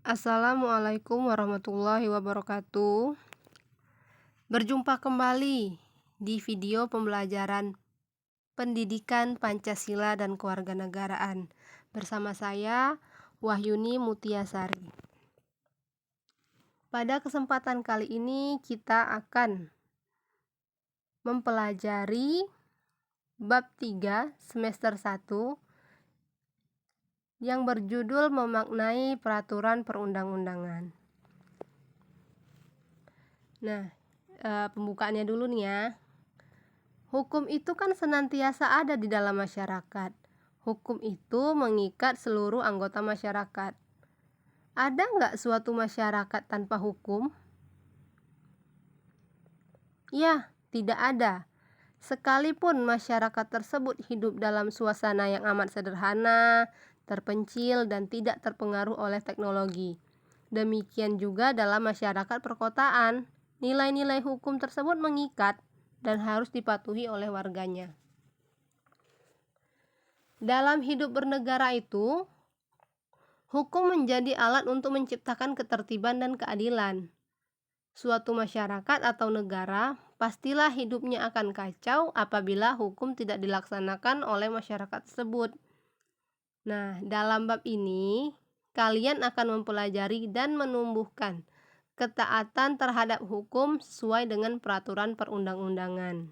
Assalamualaikum warahmatullahi wabarakatuh. Berjumpa kembali di video pembelajaran Pendidikan Pancasila dan Kewarganegaraan bersama saya Wahyuni Mutiasari. Pada kesempatan kali ini kita akan mempelajari bab 3 semester 1 yang berjudul memaknai peraturan perundang-undangan. Nah, pembukaannya dulu nih ya. Hukum itu kan senantiasa ada di dalam masyarakat. Hukum itu mengikat seluruh anggota masyarakat. Ada nggak suatu masyarakat tanpa hukum? Ya, tidak ada. Sekalipun masyarakat tersebut hidup dalam suasana yang amat sederhana, terpencil, dan tidak terpengaruh oleh teknologi. Demikian juga dalam masyarakat perkotaan. Nilai-nilai hukum tersebut mengikat dan harus dipatuhi oleh warganya. Dalam hidup bernegara itu, hukum menjadi alat untuk menciptakan ketertiban dan keadilan. Suatu masyarakat atau negara pastilah hidupnya akan kacau apabila hukum tidak dilaksanakan oleh masyarakat tersebut. Nah, dalam bab ini, kalian akan mempelajari dan menumbuhkan ketaatan terhadap hukum sesuai dengan peraturan perundang-undangan.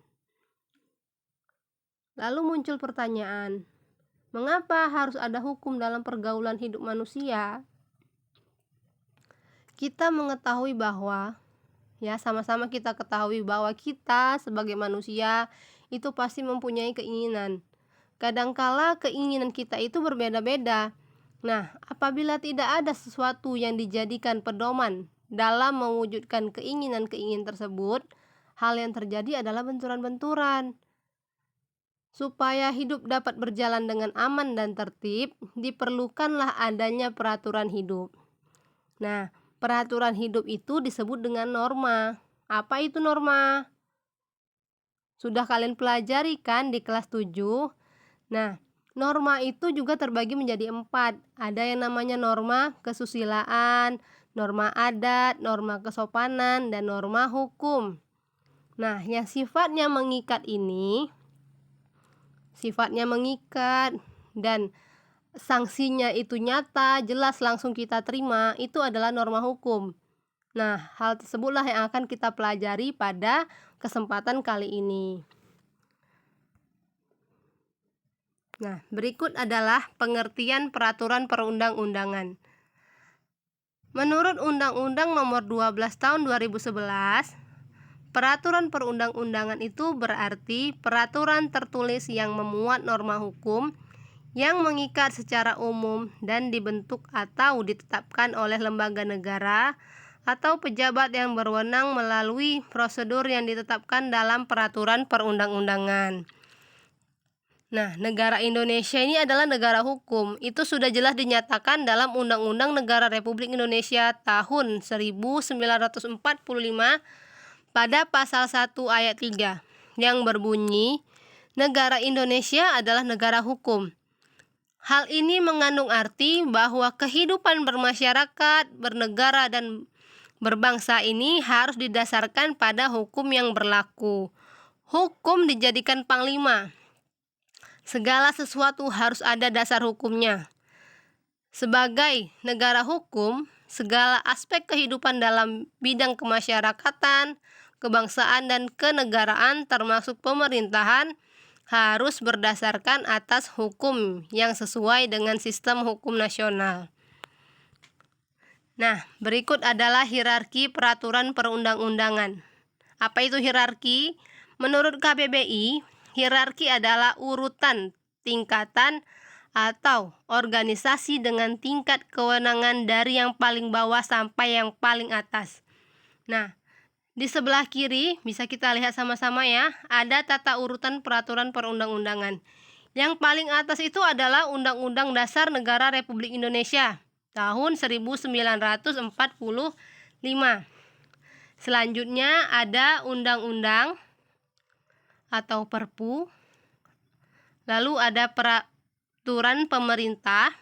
Lalu muncul pertanyaan, mengapa harus ada hukum dalam pergaulan hidup manusia? Kita mengetahui bahwa, sama-sama kita ketahui bahwa kita sebagai manusia itu pasti mempunyai keinginan. Kadangkala keinginan kita itu berbeda-beda. Nah, apabila tidak ada sesuatu yang dijadikan pedoman dalam mewujudkan keinginan-keinginan tersebut, hal yang terjadi adalah benturan-benturan. Supaya hidup dapat berjalan dengan aman dan tertib, diperlukanlah adanya peraturan hidup. Nah, peraturan hidup itu disebut dengan norma. Apa itu norma? Sudah kalian pelajari kan di kelas 7? Nah, norma itu juga terbagi menjadi 4. Ada yang namanya norma kesusilaan, norma adat, norma kesopanan, dan norma hukum. Nah, yang sifatnya mengikat dan sanksinya itu nyata, jelas, langsung kita terima, itu adalah norma hukum. Nah, hal tersebutlah yang akan kita pelajari pada kesempatan kali ini. Nah, berikut adalah pengertian peraturan perundang-undangan. Menurut Undang-Undang Nomor 12 Tahun 2011, peraturan perundang-undangan itu berarti peraturan tertulis yang memuat norma hukum yang mengikat secara umum dan dibentuk atau ditetapkan oleh lembaga negara atau pejabat yang berwenang melalui prosedur yang ditetapkan dalam peraturan perundang-undangan. Nah, negara Indonesia ini adalah negara hukum. Itu sudah jelas dinyatakan dalam Undang-Undang Negara Republik Indonesia tahun 1945 pada pasal 1 ayat 3 yang berbunyi, negara Indonesia adalah negara hukum. Hal ini mengandung arti bahwa kehidupan bermasyarakat, bernegara, dan berbangsa ini harus didasarkan pada hukum yang berlaku. Hukum dijadikan panglima. Segala sesuatu harus ada dasar hukumnya. Sebagai negara hukum, segala aspek kehidupan dalam bidang kemasyarakatan, kebangsaan, dan kenegaraan termasuk pemerintahan harus berdasarkan atas hukum yang sesuai dengan sistem hukum nasional. Nah, berikut adalah hierarki peraturan perundang-undangan. Apa itu hierarki? Menurut KBBI, hierarki adalah urutan, tingkatan, atau organisasi dengan tingkat kewenangan dari yang paling bawah sampai yang paling atas. Nah, di sebelah kiri bisa kita lihat sama-sama ya, ada tata urutan peraturan perundang-undangan. Yang paling atas itu adalah Undang-Undang Dasar Negara Republik Indonesia tahun 1945. Selanjutnya ada undang-undang atau Perpu. Lalu ada peraturan pemerintah.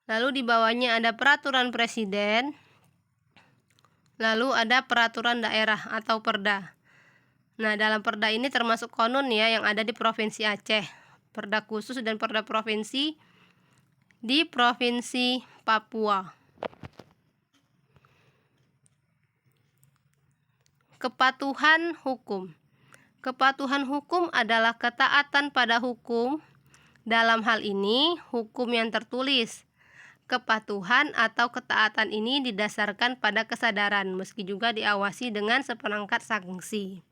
lalu di bawahnya ada peraturan presiden, lalu ada peraturan daerah atau perda. Nah, dalam perda ini termasuk konun ya yang ada di Provinsi Aceh, perda khusus dan perda provinsi di Provinsi Papua. Kepatuhan hukum. Kepatuhan hukum adalah ketaatan pada hukum. Dalam hal ini, hukum yang tertulis. Kepatuhan atau ketaatan ini didasarkan pada kesadaran, meski juga diawasi dengan seperangkat sanksi.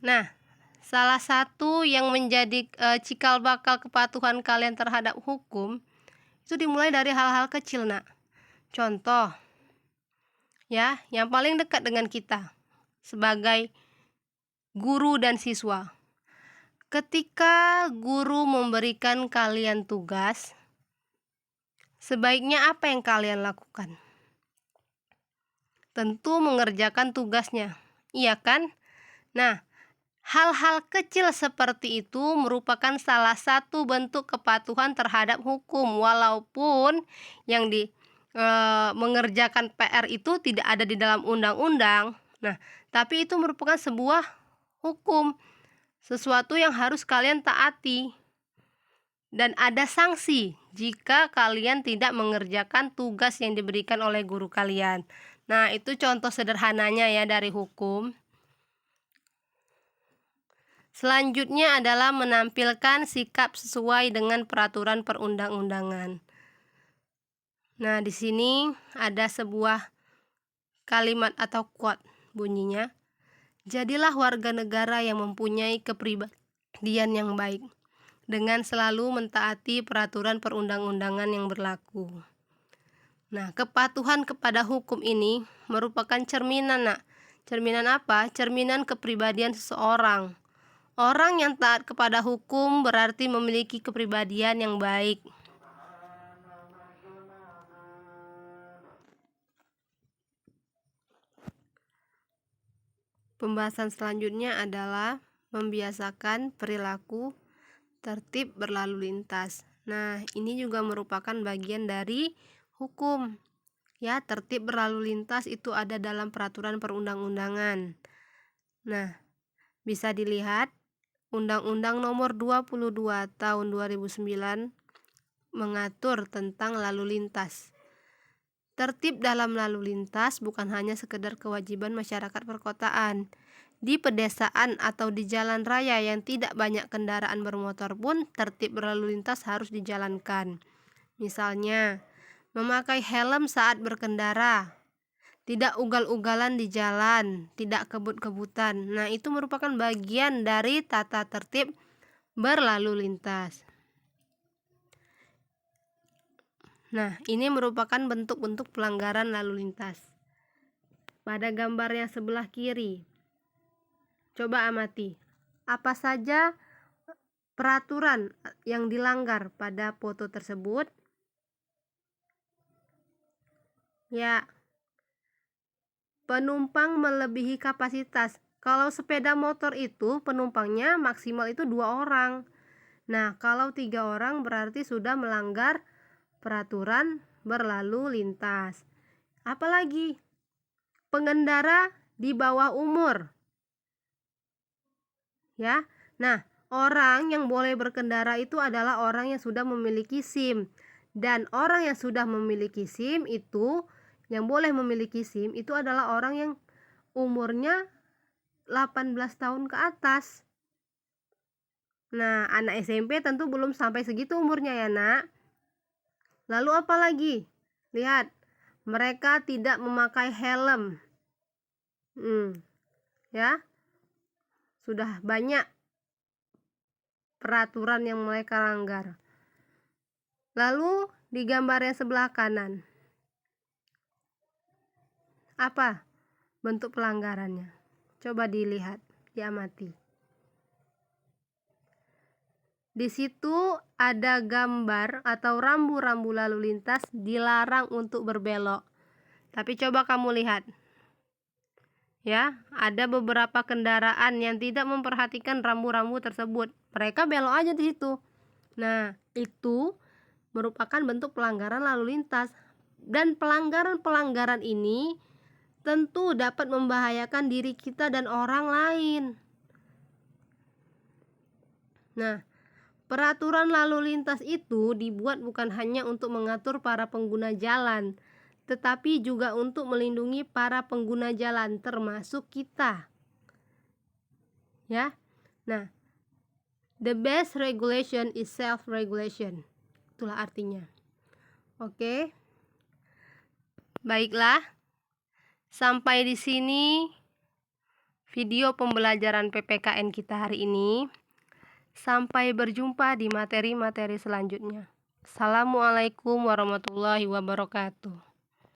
Nah, salah satu yang menjadi cikal bakal kepatuhan kalian terhadap hukum itu dimulai dari hal-hal kecil, nak. Contoh, ya, yang paling dekat dengan kita sebagai guru dan siswa. Ketika guru memberikan kalian tugas, sebaiknya apa yang kalian lakukan? Tentu mengerjakan tugasnya, iya kan? Nah, hal-hal kecil seperti itu merupakan salah satu bentuk kepatuhan terhadap hukum, walaupun yang mengerjakan PR itu tidak ada di dalam undang-undang. Nah, tapi itu merupakan sebuah hukum, sesuatu yang harus kalian taati. Dan ada sanksi jika kalian tidak mengerjakan tugas yang diberikan oleh guru kalian. Nah, itu contoh sederhananya ya dari hukum. Selanjutnya adalah menampilkan sikap sesuai dengan peraturan perundang-undangan. Nah, di sini ada sebuah kalimat atau quote, bunyinya, "Jadilah warga negara yang mempunyai kepribadian yang baik, dengan selalu mentaati peraturan perundang-undangan yang berlaku." Nah, kepatuhan kepada hukum ini merupakan cerminan, nak. Cerminan apa? Cerminan kepribadian seseorang. Orang yang taat kepada hukum berarti memiliki kepribadian yang baik. Pembahasan selanjutnya adalah membiasakan perilaku tertib berlalu lintas. Nah, ini juga merupakan bagian dari hukum. Ya, tertib berlalu lintas itu ada dalam peraturan perundang-undangan. Nah, bisa dilihat Undang-Undang Nomor 22 Tahun 2009 mengatur tentang lalu lintas. Tertib dalam lalu lintas bukan hanya sekedar kewajiban masyarakat perkotaan. Di pedesaan atau di jalan raya yang tidak banyak kendaraan bermotor pun tertib berlalu lintas harus dijalankan. Misalnya, memakai helm saat berkendara, tidak ugal-ugalan di jalan, tidak kebut-kebutan. Nah, itu merupakan bagian dari tata tertib berlalu lintas. Nah, ini merupakan bentuk-bentuk pelanggaran lalu lintas. Pada gambar yang sebelah kiri, coba amati, apa saja peraturan yang dilanggar pada foto tersebut? Ya, penumpang melebihi kapasitas. Kalau sepeda motor itu penumpangnya maksimal itu 2 orang. Nah, kalau 3 orang berarti sudah melanggar peraturan berlalu lintas. Apalagi pengendara di bawah umur. Ya. Nah, orang yang boleh berkendara itu adalah orang yang sudah memiliki SIM. Dan orang yang sudah memiliki SIM itu, yang boleh memiliki SIM itu adalah orang yang umurnya 18 tahun ke atas. Nah, anak SMP tentu belum sampai segitu umurnya ya, nak. Lalu apa lagi? Lihat, mereka tidak memakai helm. Ya, sudah banyak peraturan yang mereka langgar. Lalu di gambar yang sebelah kanan, apa bentuk pelanggarannya? Coba dilihat, diamati. Di situ ada gambar atau rambu-rambu lalu lintas dilarang untuk berbelok. Tapi coba kamu lihat. Ya, ada beberapa kendaraan yang tidak memperhatikan rambu-rambu tersebut. Mereka belok aja di situ. Nah, itu merupakan bentuk pelanggaran lalu lintas, dan pelanggaran-pelanggaran ini tentu dapat membahayakan diri kita dan orang lain. Nah, peraturan lalu lintas itu dibuat bukan hanya untuk mengatur para pengguna jalan, tetapi juga untuk melindungi para pengguna jalan termasuk kita. Ya. Nah, the best regulation is self-regulation. Itulah artinya. Oke. Baiklah. Sampai di sini video pembelajaran PPKN kita hari ini. Sampai berjumpa di materi-materi selanjutnya. Assalamualaikum warahmatullahi wabarakatuh.